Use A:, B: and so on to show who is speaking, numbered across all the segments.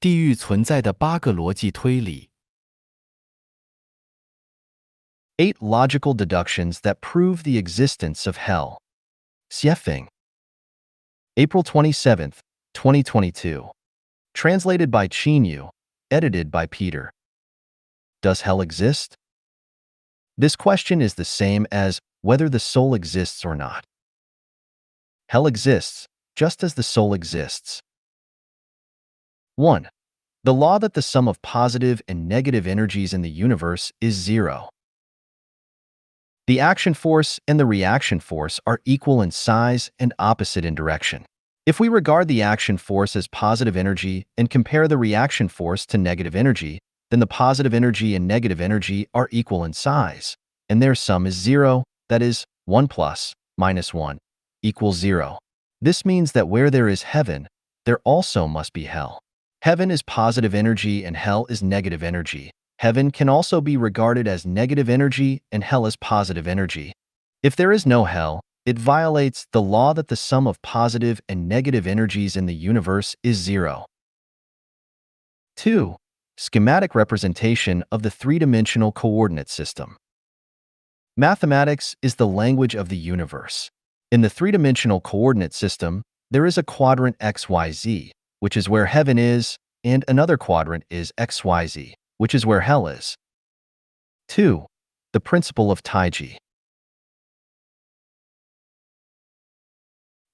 A: 地狱存在的8个逻辑推理。
B: 8 logical deductions that prove the existence of hell. Xiefeng. April 27th, 2022. Translated by Qinyu. Edited by Peter. Does hell exist? This question is the same as whether the soul exists or not. Hell exists, just as the soul exists. 1. The law that the sum of positive and negative energies in the universe is zero. The action force and the reaction force are equal in size and opposite in direction. If we regard the action force as positive energy and compare the reaction force to negative energy, then the positive energy and negative energy are equal in size, and their sum is zero, that is, 1 plus minus 1 equals 0. This means that where there is heaven, there also must be hell. Heaven is positive energy and hell is negative energy. Heaven can also be regarded as negative energy and hell as positive energy. If there is no hell, it violates the law that the sum of positive and negative energies in the universe is zero. 2. Schematic representation of the three-dimensional coordinate system. Mathematics is the language of the universe. In the three-dimensional coordinate system, there is a quadrant XYZ, which is where heaven is, and another quadrant is XYZ, which is where hell is. 2. The principle of Taiji.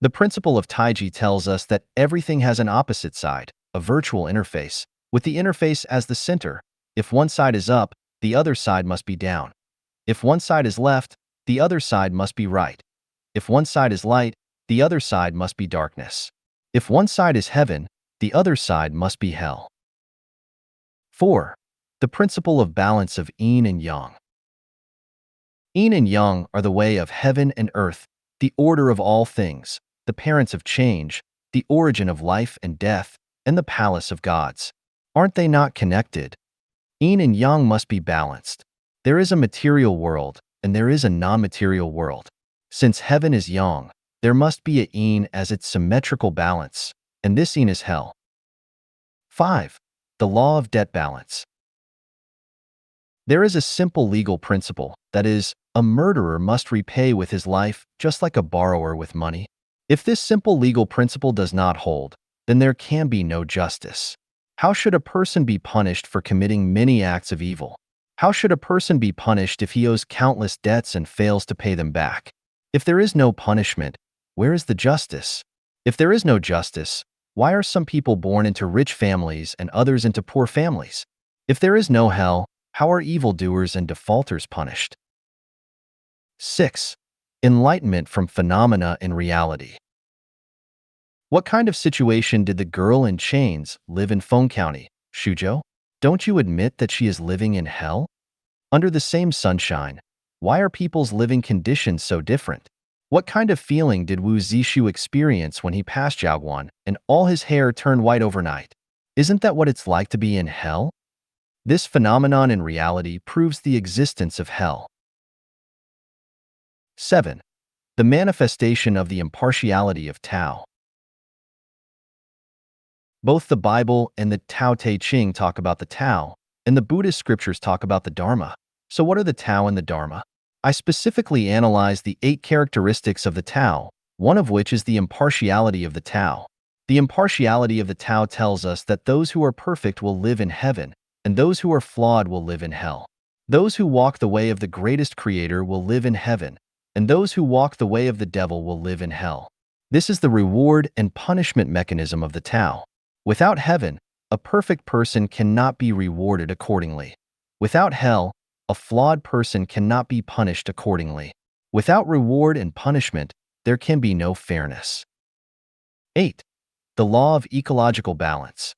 B: The principle of Taiji tells us that everything has an opposite side, a virtual interface, with the interface as the center. If one side is up, the other side must be down. If one side is left, the other side must be right. If one side is light, the other side must be darkness. If one side is heaven, the other side must be hell. 4. The principle of balance of yin and yang. Yin and yang are the way of heaven and earth, the order of all things, the parents of change, the origin of life and death, and the palace of gods. Aren't they not connected? Yin and yang must be balanced. There is a material world, and there is a non-material world. Since heaven is yang, there must be a yin as its symmetrical balance, and this yin is hell. 5. The law of debt balance. There is a simple legal principle, that is, a murderer must repay with his life just like a borrower with money. If this simple legal principle does not hold, then there can be no justice. How should a person be punished for committing many acts of evil? How should a person be punished if he owes countless debts and fails to pay them back? If there is no punishment, where is the justice? If there is no justice, why are some people born into rich families and others into poor families? If there is no hell, how are evildoers and defaulters punished? 6. Enlightenment from phenomena in reality. What kind of situation did the girl in chains live in Feng County, Shuzhou? Don't you admit that she is living in hell? Under the same sunshine, why are people's living conditions so different? What kind of feeling did Wu Zishu experience when he passed Jiaoguan and all his hair turned white overnight? Isn't that what it's like to be in hell? This phenomenon in reality proves the existence of hell. 7. The manifestation of the impartiality of Tao. Both the Bible and the Tao Te Ching talk about the Tao, and the Buddhist scriptures talk about the Dharma. So what are the Tao and the Dharma? I specifically analyzed the 8 characteristics of the Tao, one of which is the impartiality of the Tao. The impartiality of the Tao tells us that those who are perfect will live in heaven, and those who are flawed will live in hell. Those who walk the way of the greatest Creator will live in heaven, and those who walk the way of the devil will live in hell. This is the reward and punishment mechanism of the Tao. Without heaven, a perfect person cannot be rewarded accordingly. Without hell, a flawed person cannot be punished accordingly. Without reward and punishment, there can be no fairness. 8. The law of ecological balance.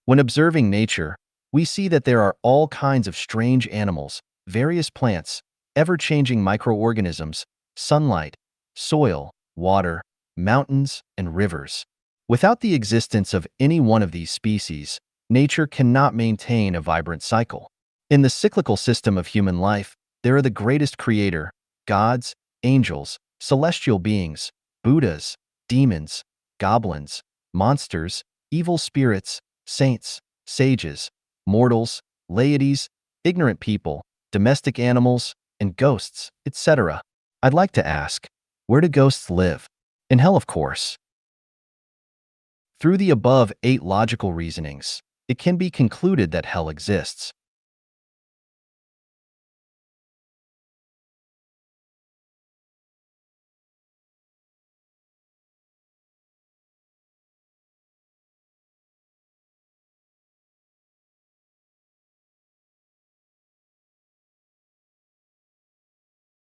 B: When observing nature, we see that there are all kinds of strange animals, various plants, ever-changing microorganisms, sunlight, soil, water, mountains, and rivers. Without the existence of any one of these species, nature cannot maintain a vibrant cycle. In the cyclical system of human life, there are the greatest creator, gods, angels, celestial beings, Buddhas, demons, goblins, monsters, evil spirits, saints, sages, mortals, laities, ignorant people, domestic animals, and ghosts, etc. I'd like to ask, where do ghosts live? In hell, of course. Through the above 8 logical reasonings, it can be concluded that hell exists.